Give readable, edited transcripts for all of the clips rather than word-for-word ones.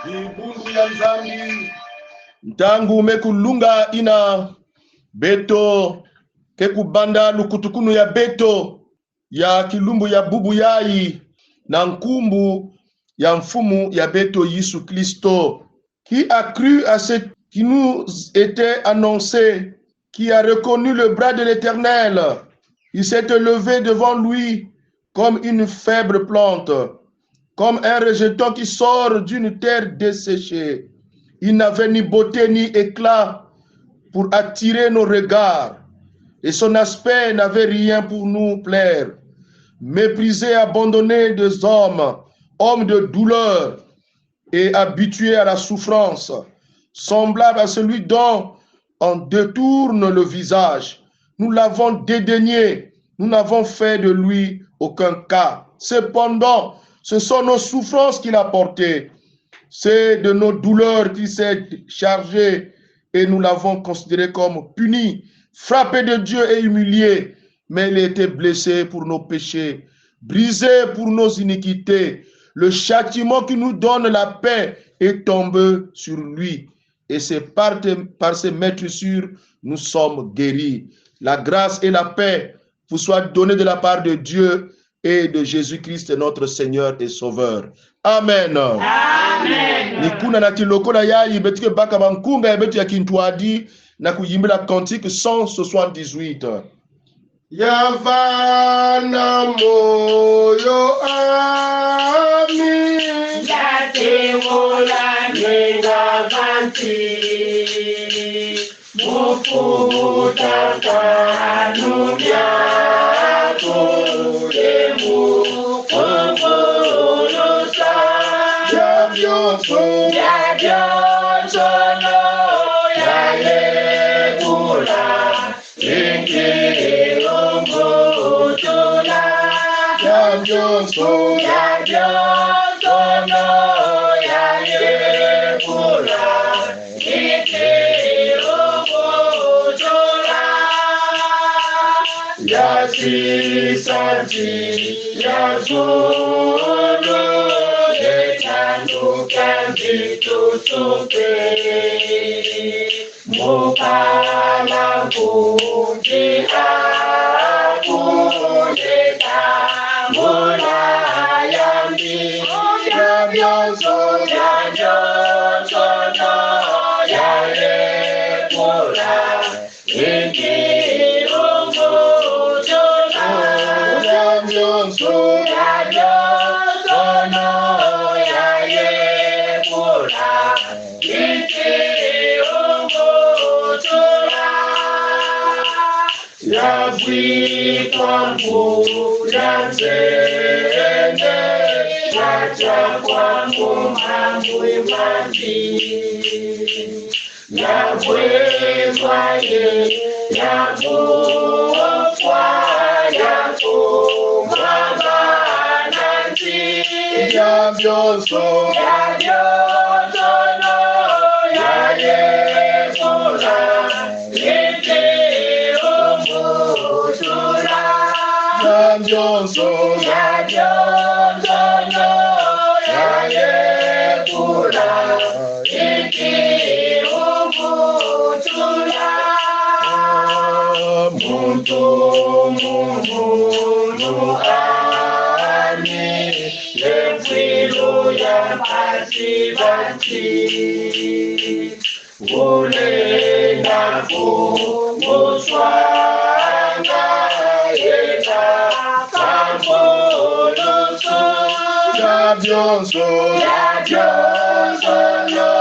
Ibundu ya nzambi ntangu mekulunga ina beto kekubanda lukutukunu ya beto ya kilumbu ya bubu yai na nkumbu ya mfumu ya beto Yesu Kristo, qui a cru à ce qui nous était annoncé, qui a reconnu le bras de l'Éternel. Il s'est levé devant lui comme une faible plante, comme un rejeton qui sort d'une terre desséchée. Il n'avait ni beauté ni éclat pour attirer nos regards, et son aspect n'avait rien pour nous plaire. Méprisé, abandonné des hommes, homme de douleur et habitué à la souffrance, semblable à celui dont on détourne le visage. Nous l'avons dédaigné, nous n'avons fait de lui aucun cas. Cependant, ce sont nos souffrances qu'il a portées, c'est de nos douleurs qu'il s'est chargé, et nous l'avons considéré comme puni, frappé de Dieu et humilié, mais il a été blessé pour nos péchés, brisé pour nos iniquités. Le châtiment qui nous donne la paix est tombé sur lui, et c'est par ces maîtressures nous sommes guéris. La grâce et la paix vous soient données de la part de Dieu et de Jésus-Christ, notre Seigneur et Sauveur. Amen. Amen. Nikuna na tilokona ya ibetike baka bankunga ebetu ya kintuadi na kuyimbila cantique 178. Yavana moyo ami yate mola nenga vanti mufuta kanubya kulemu kongolosa yabyoso no yayekula inkilongotula yabyoso no yayekula inkilongotula yasisanti yazulu Tutuke mukala kungi akuneka mula yambi yabyoso no yayekula inkilongotula yabyoso no Yavitwangu yanzende Yachakwangu mambu imandi Yavwezwaye Yavufwa Yafumabananzi Yavyoso no yayekula Yabyoso no yayekula inkilongotula muntu ani lemfilo yampasibanti ulenga muswanga yena kampoloso yabyoso no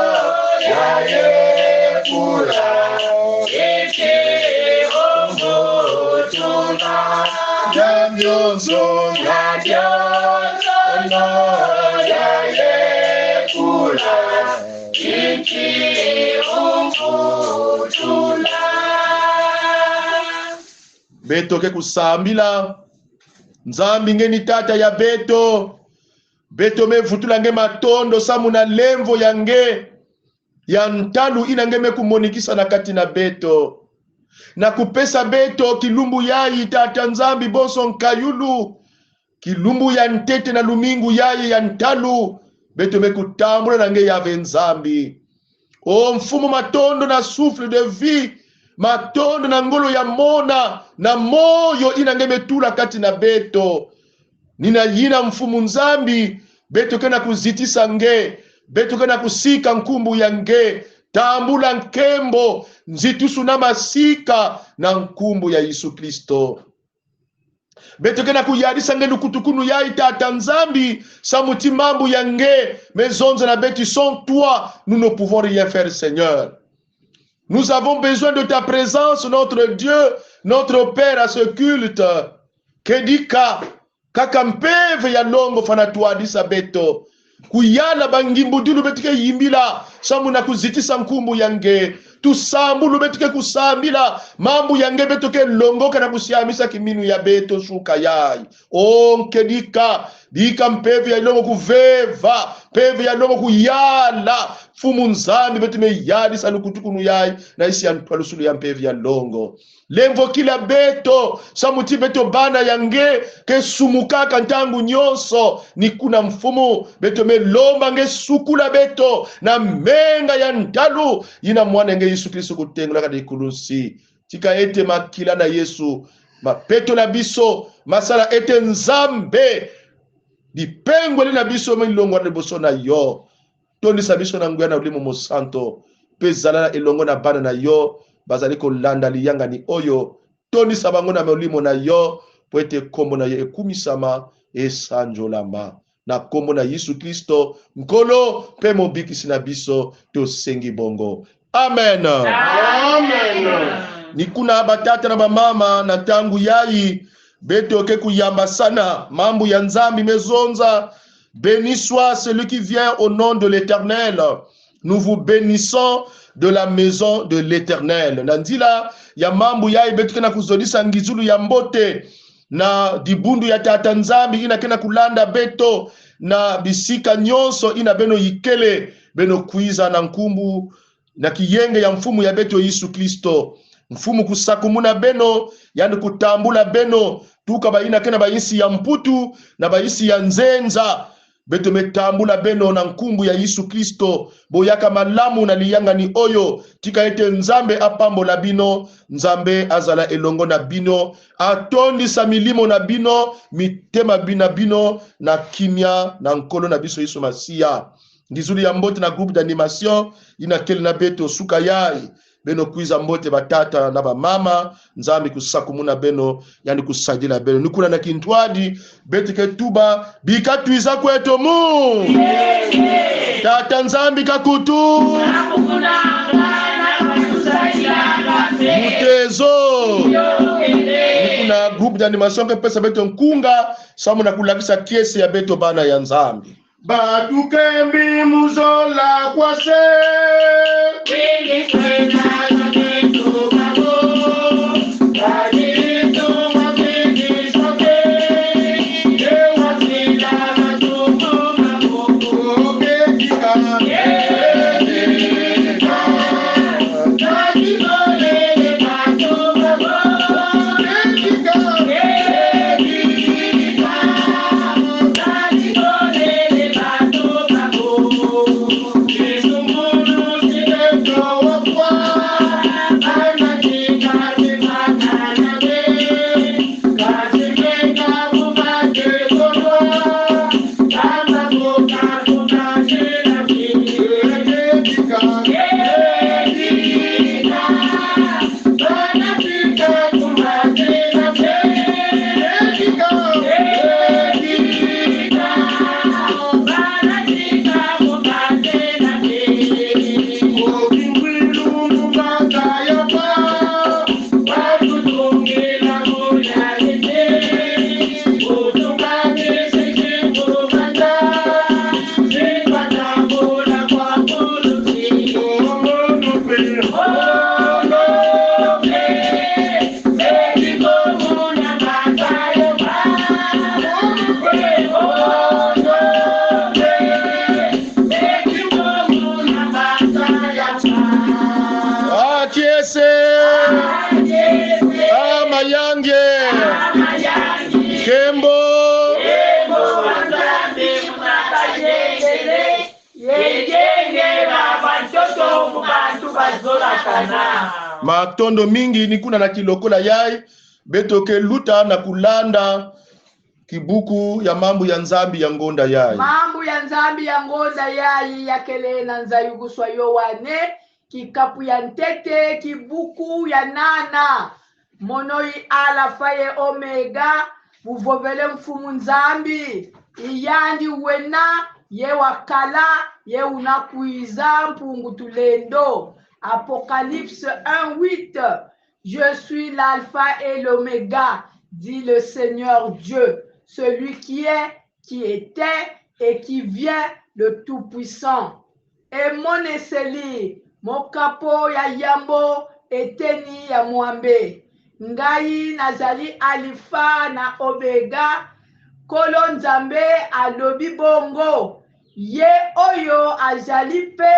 yayekula inkilongotula yabyoso no yayekula inkilongotula. Beto ke kusambila nzambi ngeni tata ya beto mevutula nge matondo samuna lemvo yange ya ntalu inange mekumonikisa na kati na beto na kupesa beto kilumbu yayi tata nzambi boso nkayulu kilumbu ya ntete na lumingu yayi ya ntalu beto mekutambula nange yave nzambi. O mfumu matondo na souffle de vie, matondo na ngolo ya mona, na moyo inange metula kati na beto. Nina yina mfumu nzambi, beto kena kuzitisa nge, beto kena kusika nkumbu ya nge, tambula nkembo, nzitusu na masika na nkumbu ya Yesu Kristo. Beto kena kuyadisa nge lukutukunu ya itata nzambi, samuti mambu ya nge, mezonza na beti sans toi, nous ne pouvons rien faire, Seigneur. Nous avons besoin de ta présence, notre Dieu, notre Père, à ce culte. Kedika, kakampeve ya longo fanatuadisa beto. Kuyala bangimbudilu betike yimbila, samu na kuzitisa nkumbu yange. Tusambulu betike kusambila, mambu yange betoke longo kana kusiamisa kiminu ya beto shuka yai. Kedika, dika mpeve ya longo kuveva, peve ya longo kuyala. Fumu nzambi betu me yadi sanu kutukunu yai, na isi antualusulu ya mpeve ya longo. Lemvo kila beto, samuti beto bana yange, ke sumukaka ntangu nyonso, ni kuna mfumu, beto me lomba nge sukula beto, na menga ya ntalu, ina mwana nge Yesu Kristo kutengula kati kulusi. Tika ete makila na Yesu, mapeto na biso, masala ete nzambe, di pengweli na biso milongo na boso na yo. Tondi sabiso na nguya na ulimo mosanto, pezala na elongo na bana na yo, bazali kolanda liyanga ni oyo, tondi sabango na ulimo na yo, poete kombo na yo ekumisama, esanjolama. Na kombo na Yesu Kristo, mkolo, pe mobikisi na biso, to sengi bongo. Amen. Amen. Nikuna batata na mama na tangu yai, beto ke kuyamba sana, mambu ya nzambi mezonza. Béni soit celui qui vient au nom de l'Éternel. Nous vous bénissons de la maison de l'Éternel. Nandila ya mambu ya ibetuke na kuzodisa ngizulu ya mbote na dibundu ya tata nzambi ina kena kulanda beto na bisika nyonso ina beno yikele beno kuiza na nkumbu na kiyenge ya mfumu ya beto Yesu Kristo. Mfumu kusakumuna beno yani kutambula beno tuka baina kena bayisi ya mputu na bayisi ya nzenza. Beto metambula beno na nkumbu ya Yesu Kristo, boyaka malamu na liyanga ni oyo, tika ete nzambe apambo la bino, nzambe azala elongo na bino, atondi sa milimo na bino, mitema bina bino, na kimia na nkolo na biso Yesu Masia. Ngizuli ya mbote na groupe d'animation, inakele na beto suka yai, beno kuiza mbote batata na ba mama, nzambi kusakumuna beno, yani kusajila beno. Nukuna na kintwadi, beti ketuba, bika tuiza kweto mu. Tata nzambi kakutu. Mutezo. Nukuna groupe d'animation ke pesa beto nkunga, samu na kulakisa kiesi ya beto bana ya nzambi. Batukembi muzola kwase. Matondo mingi ni kuna na kilokola yai beto ke luta na kulanda kibuku ya mambo ya nzambi ya ngonda yai. Mambo ya nzambi ya ngonda yai yakele na nzayuguswa yowane kikapu ya ntete kibuku ya nana monoi alafa ye omega uvovele mfumu nzambi iyandi wena ye wakala ye unakuiza mpungu tulendo. Apocalypse 1:8. Je suis l'alpha et l'oméga, dit le Seigneur Dieu, celui qui est, qui était et qui vient, le Tout-Puissant. Et mon eseli, mon capo ya yambo eteni ya mwambe. Ngai nazali alifa na omega, kolo nzambe alobi bongo. Ye oyo azali pe,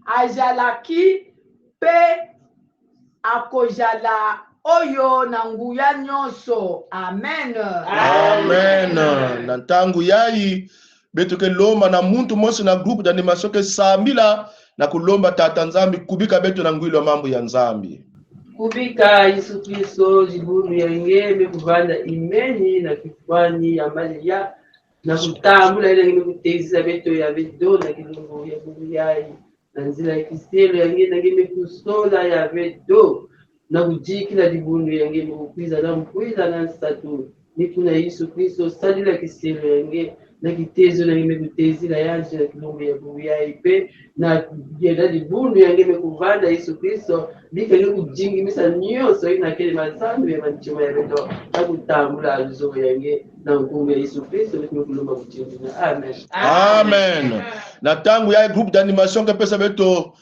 azalaki pe, akojala oyo na nguya nyonso. Amen. Amen. Na ntangu yai beto ke lomba na muntu mosi na grupu da animation ke sambila na kulomba tata nzambi kubika beto na ngwilo mambo ya nzambi. Kubika Yesu Kristo jiburu yange mekuvanda imeni na kifwani ya Maria na kutambula ile ngine kuteza beto ya bedo na kilungu ya bubu yai na nzila ya kiselo yange na ngine kusola ya bedo na kujikila jiburu yange mekukwiza na nsatu ni kuna Yesu Kristo sadila kiselo yange na kitezo na ngime kutezila yanje na kilungu ya bubu yai pe na yenda jiburu yange mekuvanda Yesu Kristo dika ni kujingimisa nyoso ina kile mazambu ya manchima ya beto na kutambula aluzo yange na nguvu ya Yesu Kristo ni kulomba kuchindina. Amen. Amen. Na tangu ya groupe d'animation ke pesa beto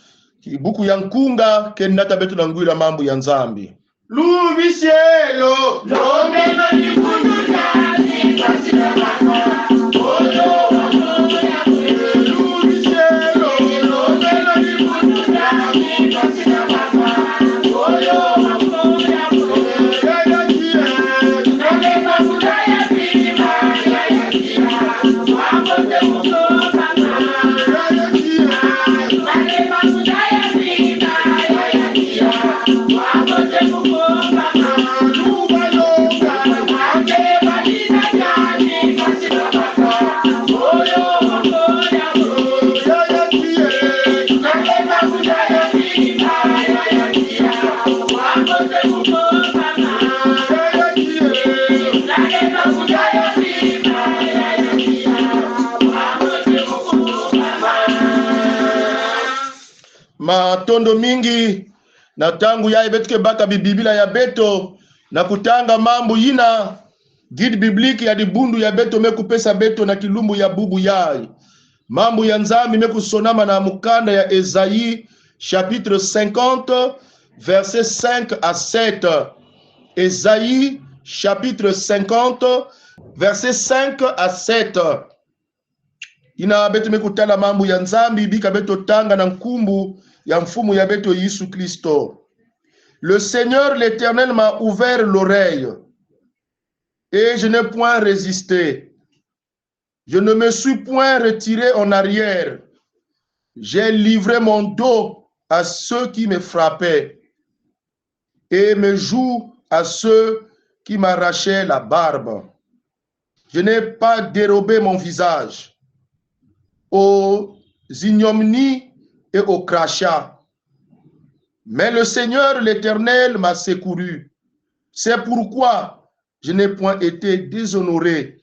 kibuku ya nkunga ke nata beto na ngwila mambo ya nzambi. Lubishelo lomeno ni kunuta ni kasina mama oyo wakoya lubishelo lomeno ni kunuta ni kasina mama oyo wakoya ya kia nale mafuta ya bima ya kia wakote kutoka ya kia nale mafuta ya bima ya kia wakote kutoka matondo mingi na tangu ya betuke baka bibibila ya beto na kutanga mambo yina guide biblique ya dibundu ya beto mekupesa beto na kilumbu ya bubu yai mambo ya nzambi mekusonama na mukanda ya Esaïe chapitre 50 verset 5 à 7. Esaïe chapitre 50 verset 5 à 7. Ina beto mekutala mambo ya nzambi bika beto tanga na nkumbu ya mfumu ya beto Yesu Kristo. Le Seigneur l'Éternel m'a ouvert l'oreille et je n'ai point résisté. Je ne me suis point retiré en arrière. J'ai livré mon dos à ceux qui me frappaient et mes joues à ceux qui m'arrachaient la barbe. Je n'ai pas dérobé mon visage aux ignominies et aux crachats. Mais le Seigneur l'Éternel m'a secouru. C'est pourquoi je n'ai point été déshonoré.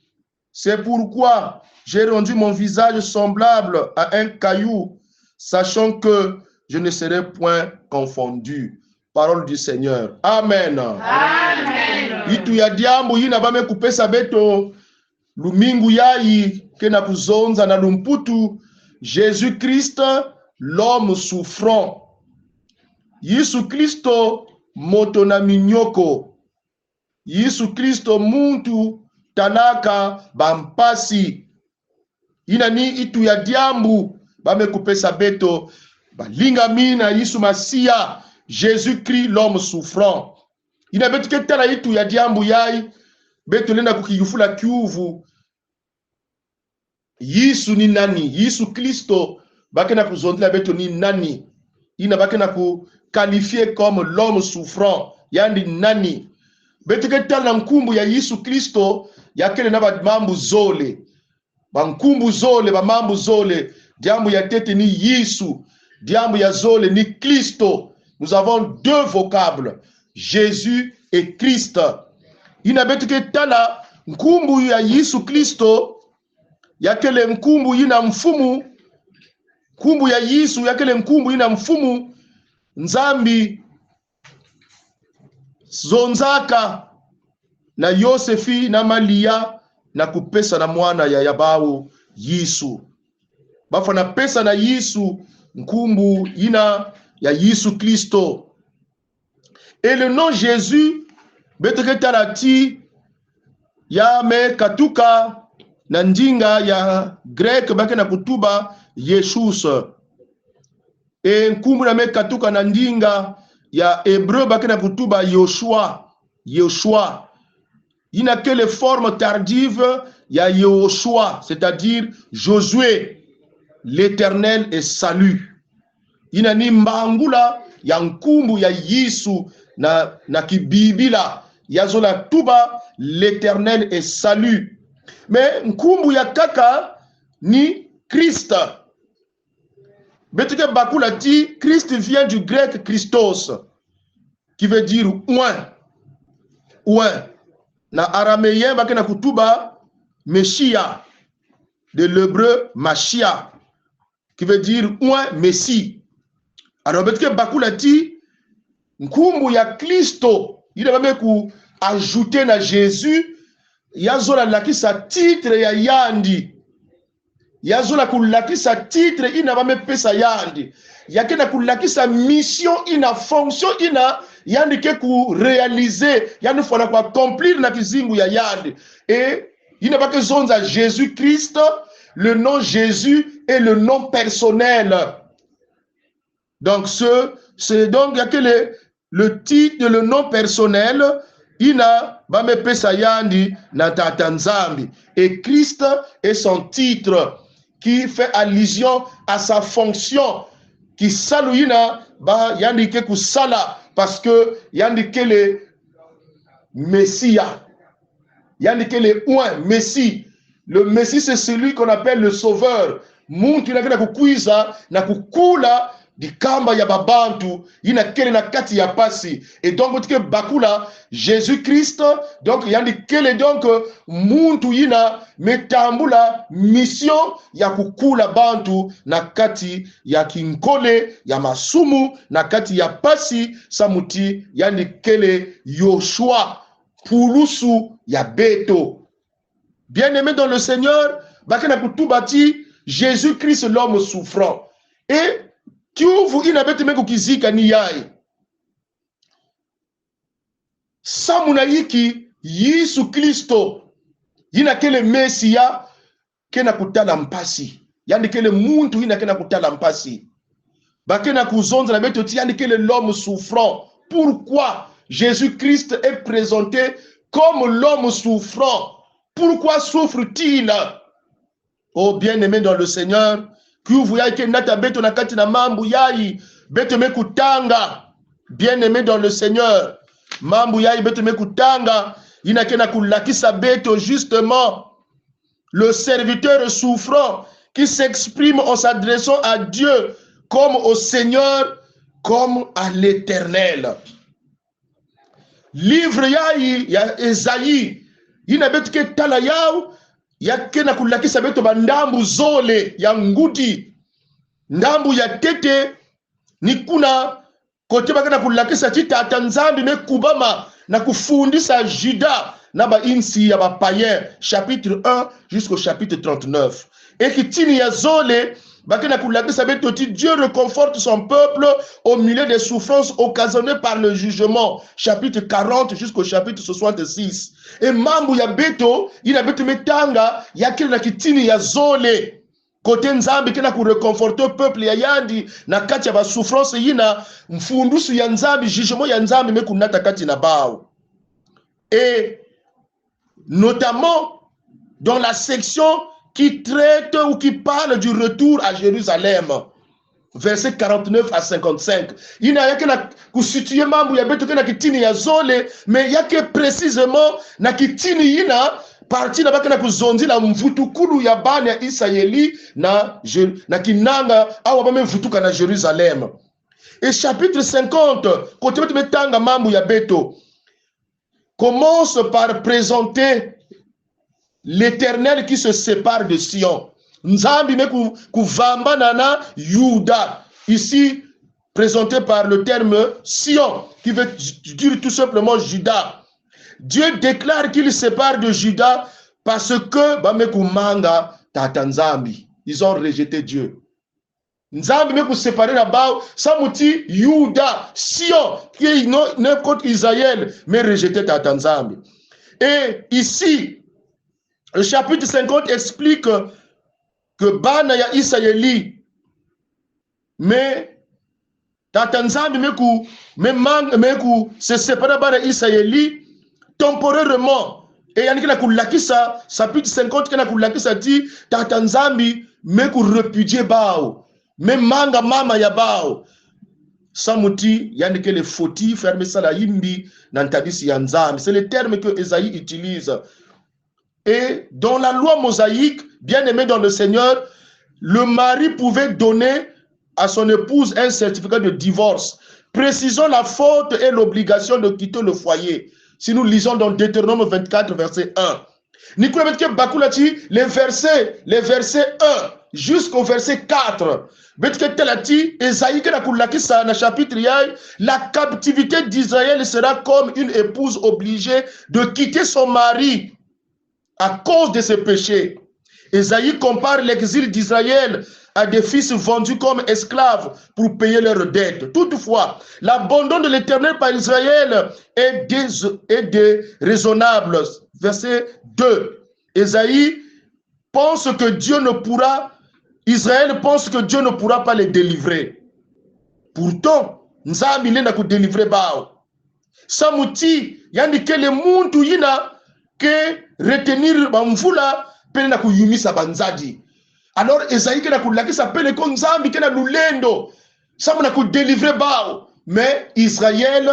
C'est pourquoi j'ai rendu mon visage semblable à un caillou, sachant que je ne serai point confondu. Parole du Seigneur. Amen. Amen. Itu ya diambo yina bame kupesa beto lumingu yai kena kuzonza na lumputu Jésus-Christ, l'homme souffrant. Yesu Kristo moto na minyoko. Yesu Kristo muntu tanaka bampasi. Ina ni itu ya diambu bame kupesa beto balinga mina Yesu Masia Jésus-Christ l'homme souffrant. Ina betu ketala itu ya diambu yai beto lenda kukiyufula kiuvu. Yesu ni nani? Yesu Kristo bakena kuzondela beto ni nani? Ina bakena ku qualifié comme l'homme souffrant. Yandi nani. Betike tala nkumbu ya Yesu Kristo yakele na mambu zole. Bankumbu zole, mambu zole. Diambu ya tete ni Yesu. Diambu ya zole ni Kristo. Nous avons deux vocables, Jésus et Christ. Ina betike tala nkumbu ya Yesu Kristo yakele nkumbu ina mfumu. Nkumbu ya Yesu yakele nkumbu ina mfumu. Nzambi zonzaka na Yosefi na Malia na kupesa na mwana ya yabao Yesu. Bafa na pesa na Yesu nkumbu ina ya Yesu Kristo. Et le nom Jésus beteke tarati ya me katuka na njinga ya grec bake na kutuba Yeshus. Et nkumbu na me katuka na njinga ya hébreu bake na kutuba Yoshua. Yoshua. Il n'a que les formes tardives, il y a Yoshua, c'est-à-dire Josué, l'Éternel est salut. Il n'a ni mbangula, ya nkumbu ya Yesu na kibibila, ya zola tuba, l'Éternel est salut. Mais nkumbu ya kaka ni Christ. Betike bakula dit, Christ vient du grec Christos, qui veut dire oin. Oin. Na araméen bakena kutuba Meshia, de l'hébreu Machia, qui veut dire oin Messie. Alors betike bakula dit nkumbu ya Kristo, il a même ku ajouter na Jésus, yazola lakisa titre ya yandi. Yazola kulakisa titre ina bame pesa yandi. Yakena kulakisa mission ina fonction ina yandi ke ku réaliser yandi fona kwa accomplir na kizingu ya yandi. Et il n'a pas que zonza Jésus Christ, le nom Jésus est le nom personnel. Donc c'est donc il y a que le titre, le nom personnel ina bame pesa yandi na tatanzambi. Et Christ est son titre qui fait allusion à sa fonction, qui saluina ba yandike kusala parce que yandike le Messia, yandike le oin Messie. Le Messie c'est celui qu'on appelle le sauveur. Muntu inakenda kukuiza na kukula dikamba ya babantu ina kele na kati ya pasi. Et donc otike bakula Jésus Christ, donc yandi kele donc muntu ina metambula mission ya kukula bantu na kati ya kinkole ya masumu na kati ya pasi samuti yandi kele Yoshua pulusu ya beto. Bien-aimé dans le Seigneur, bakena kutubati Jésus Christ l'homme souffrant. Et kiuvu inabete meko kizika ni yai. Samunayiki Yesu Kristo ina kele Mesia kena kutala mpasi. Yani kele muntu ina kena kutala mpasi. Bakena kuzonza na beto ti yani kele l'homme souffrant. Pourquoi Jésus Christ est présenté comme l'homme souffrant? Pourquoi souffre-t-il? Oh bien-aimé dans le Seigneur, kiuvu yai ke nata beto na kati na mambu yai beto mekutanga. Bien-aimé dans le Seigneur, mambu yai beto mekutanga ina kena kulakisa beto justement le serviteur souffrant qui s'exprime en s'adressant à Dieu comme au Seigneur, comme à l'Éternel. Livre yai ya Esaïe ina beto ke tala yao yake na kulakisa beto bandambu zole ya ngudi ndambu ya tete ni kuna kote bakana kulakisa chita atanzambi mekubama na kufundisa Juda na ba insi ya ba païen chapitre 1 jusqu'au chapitre 39 et kitini ya zole bakana kulakisa beto ti Dieu réconforte son peuple au milieu des souffrances occasionnées par le jugement chapitre 40 jusqu'au chapitre 66 et mambu ya beto ina beto metanga yakile na kitini ya zole kote nzambi kena ku réconforter peuple ya yandi na kati ya ba souffrance yina mfundusu ya nzambi jugement ya nzambi mekunata kati na bao. Et notamment dans la section qui traite ou qui parle du retour à Jérusalem. verset 49 à 55. Il n'y a que kusituye mambo ya beto ke na kitini ya zole, mais il y a que précisément na kitini yina parti na baka na kuzonzi la mvutukulu ya bana ya Israeli na kinanga awa ba mvutuka na Jérusalem. Et chapitre 50, côté metanga mambo ya beto, commence par présenter l'Éternel qui se sépare de Sion. Nzambi me kuvamba nana Yuda, ici présenté par le terme Sion, qui veut dire tout simplement Juda. Dieu déclare qu'il sépare de Juda parce que bamekumanga tata Nzambi. Ils ont rejeté Dieu. Nzambi me séparer là-bas, Samuti Yuda, Sion, qui est n'importe Israël, mais rejeté tata Nzambi. Et ici, le chapitre 50 explique que bana ya Israeli, mais tata Nzambi meku se séparer bana Israeli temporairement. Et yannick na kulakisa chapitre 50 kana kulakisa ti tata Nzambi meku repudier bao, me manga mama ya bao. Samuti yannick le fautif fermer ça la yimbi nantadisi ya Nzambi. C'est le terme que Esaïe utilise. Et dans la loi mosaïque, bien aimé dans le Seigneur, le mari pouvait donner à son épouse un certificat de divorce, précisant la faute et l'obligation de quitter le foyer. Si nous lisons dans Deutéronome 24, verset 1. Nicolas Bakulati, les versets 1 jusqu'au verset 4. La captivité d'Israël sera comme une épouse obligée de quitter son mari à cause de ses péchés. Esaïe compare l'exil d'Israël à des fils vendus comme esclaves pour payer leurs dettes. Toutefois, l'abandon de l'Éternel par Israël est déraisonnable. Verset 2. Esaïe pense que Israël pense que Dieu ne pourra pas les délivrer. Pourtant, Nzambi n'a que délivrer bao. Samuti, yandi ke le muntu yina que retenir bamvula pele na kuyumisa banzadi. Alors Esaïe ke na kulaki sa pele ko Nzambi ke na lulendo samu na kudélivrer bao. Mais Israël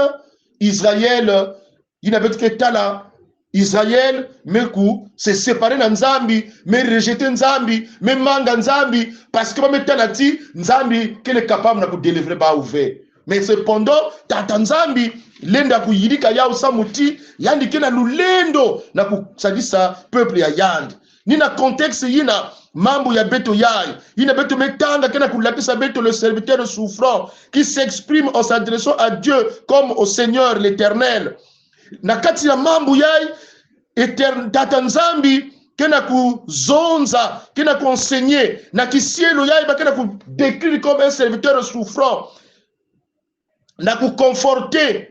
il n'avait que tala Israël meku se séparer na Nzambi, mais rejeter Nzambi, mais manga Nzambi parce que ba metalati Nzambi ke est capable na kudélivrer bao ve. Mais cependant tata Nzambi lenda kuyirika ya usamuti yandi kena lulendo na kusadisa peuple ya yandi. Nina contexte yina mambo ya beto yai. Yina beto metanga kena kulakisa beto le serviteur souffrant qui s'exprime en s'adressant à Dieu comme au Seigneur l'Éternel. Na kati ya mambo yai tata Nzambi kena kuzonza kena kuenseigner na kisielo yai ba kena ku décrire comme un serviteur souffrant na ku conforter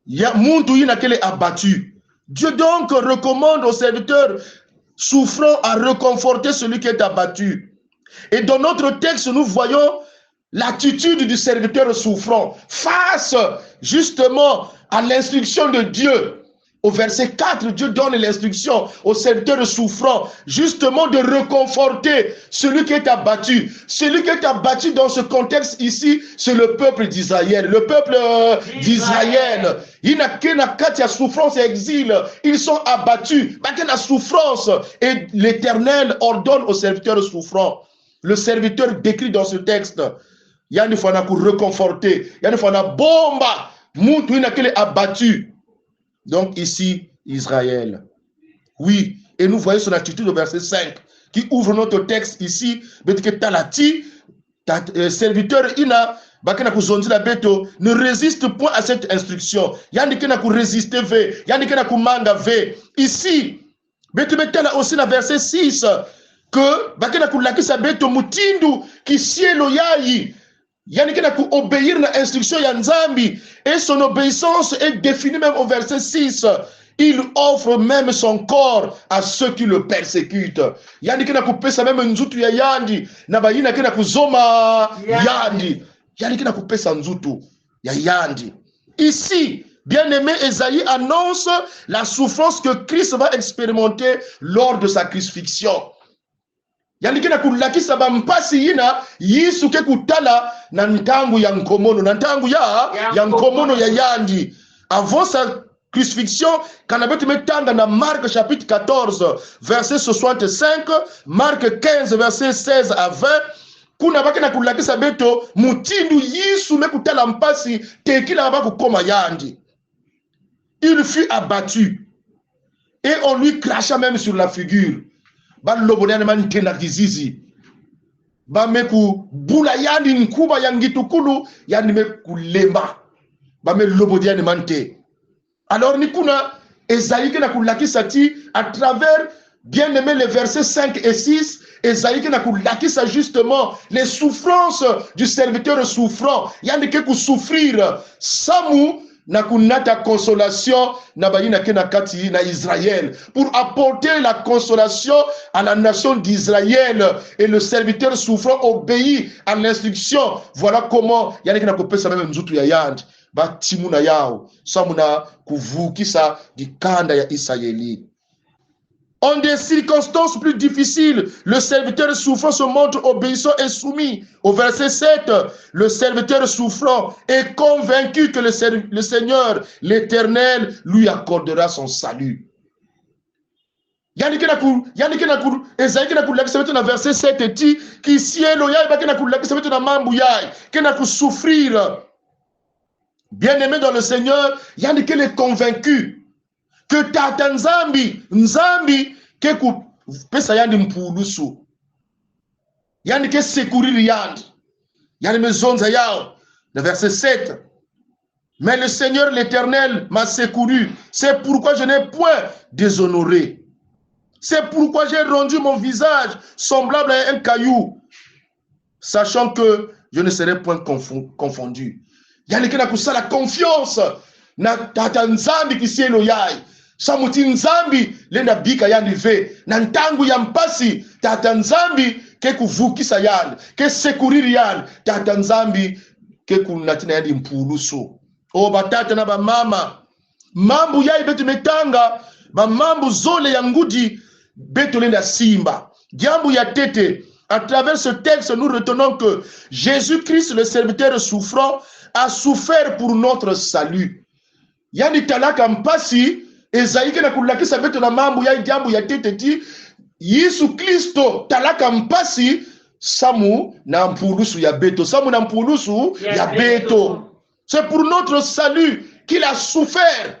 ya muntu yina kele abattu. Dieu donc recommande aux serviteurs souffrant à reconforter celui qui est abattu. Et dans notre texte, nous voyons l'attitude du serviteur souffrant face justement à l'instruction de Dieu. Au verset 4, Dieu donne l'instruction au serviteur souffrant justement de reconforter celui qui est abattu. Celui qui est abattu dans ce contexte ici, c'est le peuple d'Israël. Le peuple d'Israël. Il n'a qu'une souffrance et exil. Ils sont abattus. Il y a la souffrance. Et l'Éternel ordonne au serviteur souffrant. Le serviteur décrit dans ce texte. Il y a une fois pour reconforter. Il y a une fois bomba. Moutou il n'a qu'elle est abattu. Donc ici, Israël. Oui, et nous voyons son attitude au verset 5, qui ouvre notre texte ici. Serviteur Ina, ne résiste point à cette instruction. Yannick n'a pu résister, Yannick n'a pu manga. Ici, aussi dans verset 6, que Bakena Kulaki Sabeto Mutindu, qui cielo yayi. Yannick n'a pu obéir à l'instruction Yanzambi. Et son obéissance est définie même au verset 6. Il offre même son corps à ceux qui le persécutent. Yannick n'a pu pesa même nzutu ya yandi. Nabayina n'a pu zoma yandi. Yannick n'a pu pesa nzutu ya yandi. Ici, bien-aimé, Esaïe annonce la souffrance que Christ va expérimenter lors de sa crucifixion. yandike na kulakisa bampasi yina yisu ke kutala na ntangu ya nkomono na ntangu ya nkomono ya yandi avant sa crucifixion kana betu metanga na Marc chapitre 14 verset 65, Marc 15 verset 16 à 20 kuna baki na kulakisa beto mutindu yisu mekutala mpasi tekila ba kukoma yandi. Il fut abattu et on lui cracha même sur la figure. Ba lobodane man tena kizizi. Ba meku bula yandi nkuba yangitukulu yandi meku lemba. Ba me lobodane mante. Alors ni kuna Esaïe na kulakisa ti à travers bien aimé les versets 5 et 6, Esaïe na kulakisa justement les souffrances du serviteur souffrant. Yandi ke ku souffrir samu na kunata consolation na bayina ke na kati na Israël pour apporter la consolation à la nation d'Israël, et le serviteur souffrant obéit à l'instruction. Voilà comment yandi ke na kopesa même nzutu ya yandi ba timuna yao samuna kuvukisa dikanda ya Israeli. En des circonstances plus difficiles, le serviteur souffrant se montre obéissant et soumis. Au verset 7, le serviteur souffrant est convaincu que le Seigneur, l'Éternel, lui accordera son salut. Esaïe na kulakisa betu na verset 7 ti ki sielo yai ba na kulakisa betu na mambu yai ke na souffrir. Bien-aimé dans le Seigneur, yani que les convaincus que tata nzambi ke ku pesa yandi mpulusu yani ke secourir yandi mezonza yao. Le verset 7, mais le Seigneur l'Éternel m'a secouru, c'est pourquoi je n'ai point déshonoré, c'est pourquoi j'ai rendu mon visage semblable à un caillou, sachant que je ne serai point confondu. Yani ke na kusala confiance na tata nzambi kisielo yai samuti nzambi lenda bika yandi ve na ntangu ya mpasi tata nzambi ke kuvukisa yandi ke sekuriri yandi tata nzambi ke kunatina yandi mpulusu. O batata na bamama mambu yai betu metanga bamambu zole ya ngudi betu lenda simba diambu ya tete. À travers ce texte, nous retenons que Jésus-Christ, le serviteur souffrant, a souffert pour notre salut. Yani talaka mpasi, Esaïe na kulakisa beto na mambu ya diambu ya teteti, Yesu Kristo talaka mpasi, samu na mpulusu ya beto, samu na mpulusu ya beto. C'est pour notre salut qu'il a souffert.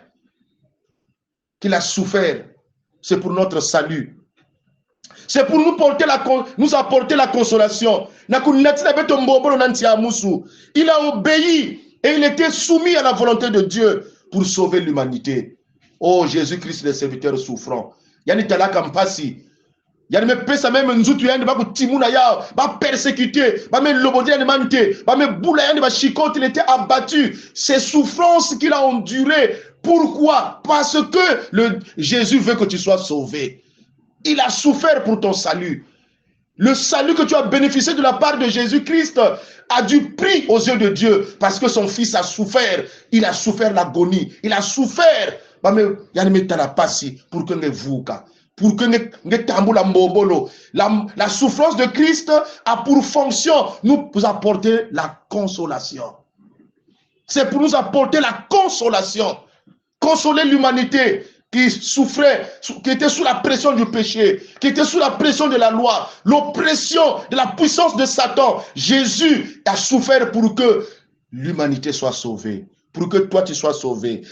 Qu'il a souffert. C'est pour notre salut. C'est pour nous apporter la consolation. Il a obéi et il était soumis à la volonté de Dieu pour sauver l'humanité. Oh Jésus-Christ, le serviteur souffrant. Yani talaka mpasi. Yani me pesa même nzutu yani ba kutimuna yao, ba persécuté, ba me lobodi yani mante, ba me boula yani ba chikote, il était abattu. Ces souffrances qu'il a endurées. Pourquoi? Parce que Jésus veut que tu sois sauvé. Il a souffert pour ton salut. Le salut que tu as bénéficié de la part de Jésus-Christ a du prix aux yeux de Dieu parce que son fils a souffert. Il a souffert l'agonie. Il a souffert. Pour que vous, pour que la souffrance de Christ a pour fonction nous apporter la consolation. C'est pour nous apporter la consolation. Consoler l'humanité qui souffrait, qui était sous la pression du péché, qui était sous la pression de la loi, l'oppression de la puissance de Satan. Jésus a souffert pour que l'humanité soit sauvée, pour que toi tu sois sauvé.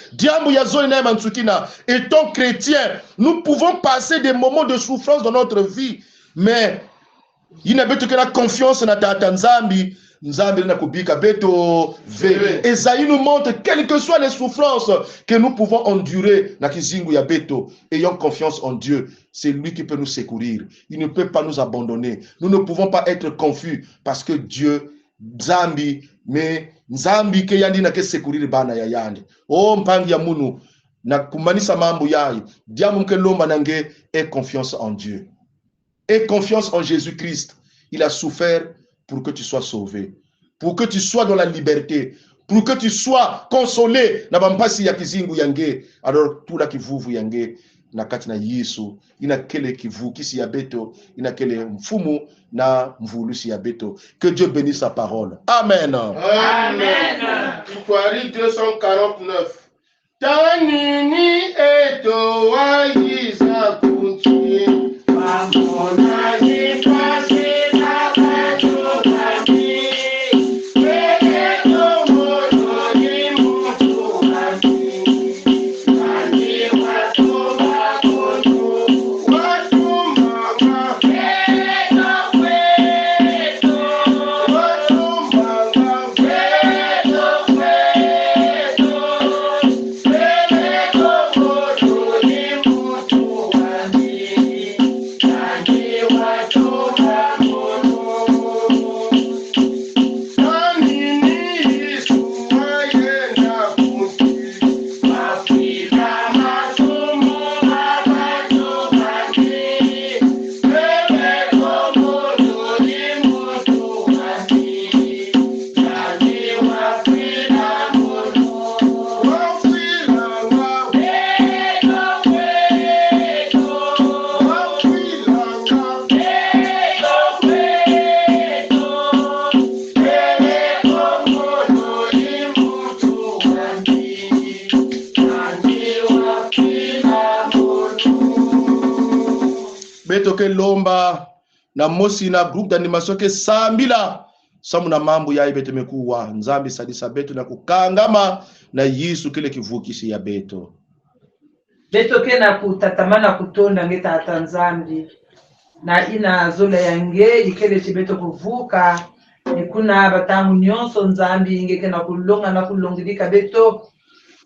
Étant chrétien, nous pouvons passer des moments de souffrance dans notre vie, mais il n'a pas que la confiance dans ta Nzambi. Esaïe nous montre quelles que soient les souffrances que nous pouvons endurer, ayons confiance en Dieu. C'est lui qui peut nous secourir. Il ne peut pas nous abandonner. Nous ne pouvons pas être confus parce que Dieu, Nzambi, mais Nzambi ke yandi na ke secourir bana ya yandi. Oh mpangi ya munu na kumanisa mambo yai. Diamu ke lomba nange aie confiance en Dieu. Aie confiance en Jésus-Christ. Il a souffert pour que tu sois sauvé, pour que tu sois dans la liberté, pour que tu sois consolé. Alors tout là qui vous yange, na kati na Yesu ina kele kivukisi ya beto ina kele mfumu na mvulusi ya beto. Que Dieu bénisse sa parole. Amen. Amen. Ikwari 249. Tanini eto wayiza kunchi Mamona jipase na kato kami Peke tomo jodi mutu kami Kani watu wakoto Watu mama Kweto kweto Watu mama Kweto kweto Peke tomo jodi mutu kami Kani watu wakoto Beto ke lomba na mosi na groupe d'animation ke sambila samu na mambo ya beto mekuwa nzambi sadisa beto na kukangama na Yesu kile kivukisi ya beto. Beto ke na kutatamana kutonda ngeta hata nzambi na ina zola yange ikele chibeto kuvuka nikuna batangu nyonso nzambi ingeke na kulonga na kulongilika beto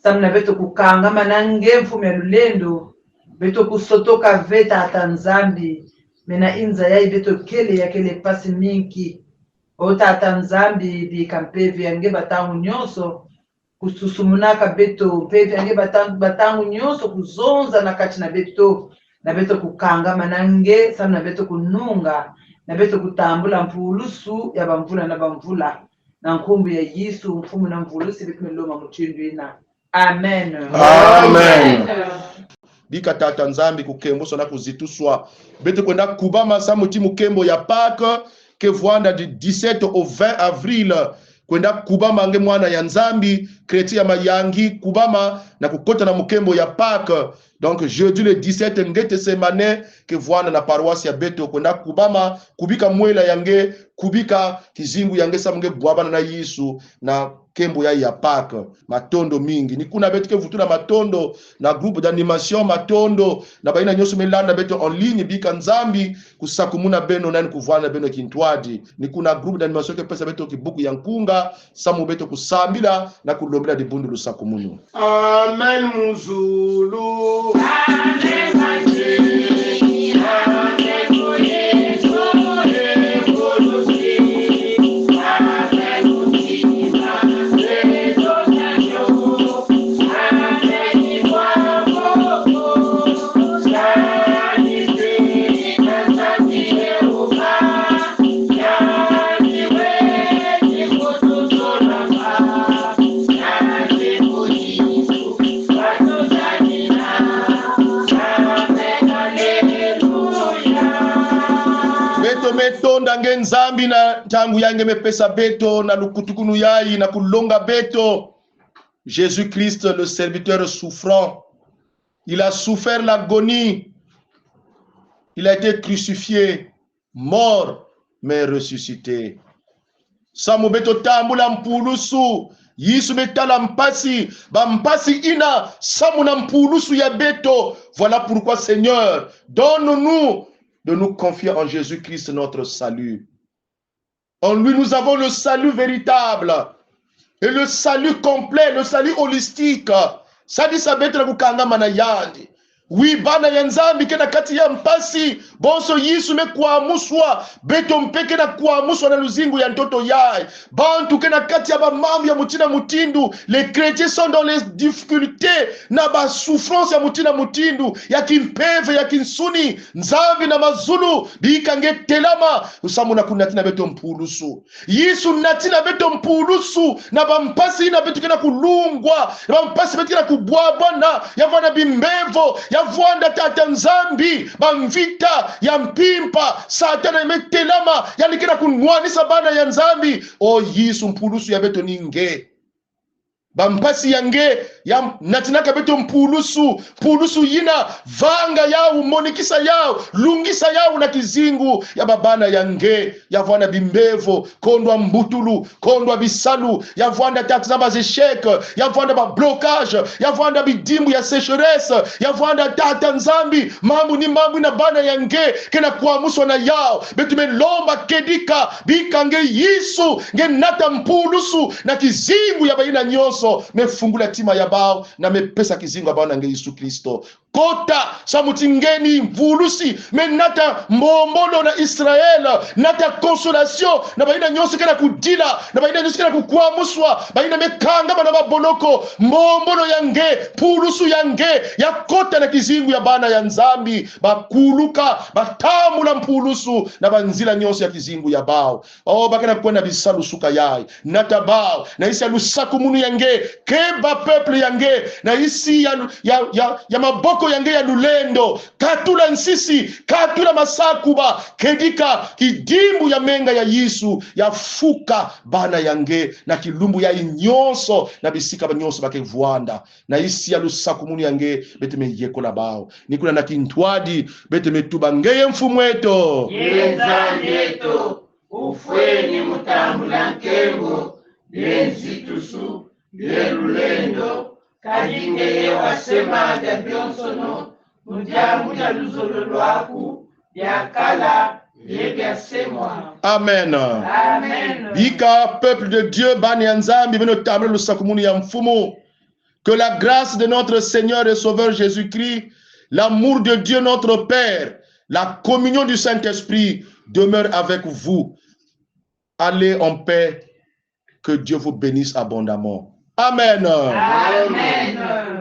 samu na beto kukangama nange mfumu ya lulendo beto kusotoka veta hata nzambi mena inza yai beto kele ya kele pasi mingi ota hata nzambi bikampevi yange batangu nyonso kususumunaka beto mpevi yange batangu nyonso kuzonza na kati na beto kukangama nange samu na beto kununga na beto kutambula mpulusu ya bamvula na bamvula na nkumbu ya Yesu mfumu na mvulusi beto meloma muchindu ina. Amen. Amen. Bika tata nzambi kukembo sona kuzituswa beto kwenda kubama sa mutimu kembo ya Pâques ke voanda du 17 au 20 avril kwenda kubama nge mwana ya nzambi kreti ya mayangi kubama na kukota na mukembo ya Pâques. Donc jeudi le 17 ngete semane ke voanda na paroisse ya beto kwenda kubama kubika mwela yange kubika kizingu yange sa mge bwabana na Yesu na kembo ya Pâques matondo mingi nikuna beto ke vutuna matondo na groupe d'animation matondo na baina nyoso melanda beto en ligne bika nzambi kusakumuna beno nani kuvuana beno kintwadi nikuna groupe d'animation ke pesa beto kibuku ya nkunga samu beto kusambila na kulombela dibundu lusakumunu. Amen muzulu Amen manjini Amen kuyesu metonda nge nzambi na tangu yange mepesa beto na lukutukunu yai na kulonga beto. Jésus-Christ, le serviteur souffrant, il a souffert l'agonie, il a été crucifié, mort, mais ressuscité. Samu beto tambula mpulusu Yesu metala mpasi ba mpasi ina samu na mpulusu ya beto. Voilà pourquoi Seigneur, donne-nous de nous confier en Jésus-Christ notre salut. En lui nous avons le salut véritable et le salut complet, le salut holistique. Sadi sabete na kukanga manayandi. Oui, bana ya nzambi kena kati ya mpasi bonso Yesu me kuamuswa beto mpeke na kuamuswa na luzingu ya ntoto yai bantu kena kati ya bamambi ya mutina mutindu. Les chrétiens sont dans les difficultés na ba souffrance ya mutina mutindu ya kimpeve ya kinsuni nzambi na mazulu bikange telama usamu na kunatina beto mpulusu Yesu natina beto mpulusu na bampasi na beto kena kulungwa na bampasi beto kena kubwabwa na ya vana bimbevo ya yavwanda tata nzambi bamvita ya mpimpa satana imetelama yalikira kunwanisa bana ya nzambi o yisu mpulusu ya beto ninge bampasi yange ya natinaka beto mpulusu yina vanga yao monikisa yao lungisa yao na kizingu ya babana yange yavwana bimbevo kondwa mbutulu kondwa bisalu yavwanda tatizamba zeshek yavwanda ba blocage yavwanda bidimbu ya sécheresse yavwanda tata nzambi mambu na bana yange kena kuamuswa na yao betu melomba kedika bikange yisu nge nata mpulusu na kizingu ya baina nyonso mefungula tima ya bao na mepesa kizingu ya bao na nge Yesu Kristo kota samutingeni mvulusi menata mbombolo na Israel nata consolation na baina nyonso kena kudila na baina nyonso kena kukwamuswa baina mekanga bana baboloko mbombolo yange pulusu yange ya kota na kizingu ya bana ya nzambi bakuluka batamula mpulusu na banzila nyonso ya kizingu ya bao bakena kwenda bisalu suka yai nata bao na isi ya lusaku munu yange keba peuple yange na isi ya maboko yange ya lulendo katula nsisi katula masakuba kedika kidimbu ya menga ya Yesu ya fuka bana yange na kilumbu ya inyonso na bisika banyonso bakevwanda na isi ya lusaku munu yange beteme yekola bao nikuna na kintwadi beteme tuba ngeye mfumweto Yenzanyeto ufweni mutambula nkengo yenzitusu yerulendo kajingeye wasemaga byonsono mujamu ja luzolo lwaku byakala byebyasemwa. Amen. Amen. Bika peuple de Dieu bani ya nzambi beno tamle lusakumuni ya mfumu. Que la grâce de notre Seigneur et Sauveur Jésus-Christ, l'amour de Dieu notre Père, la communion du Saint-Esprit demeure avec vous. Allez en paix. Que Dieu vous bénisse abondamment. Amen. Amen.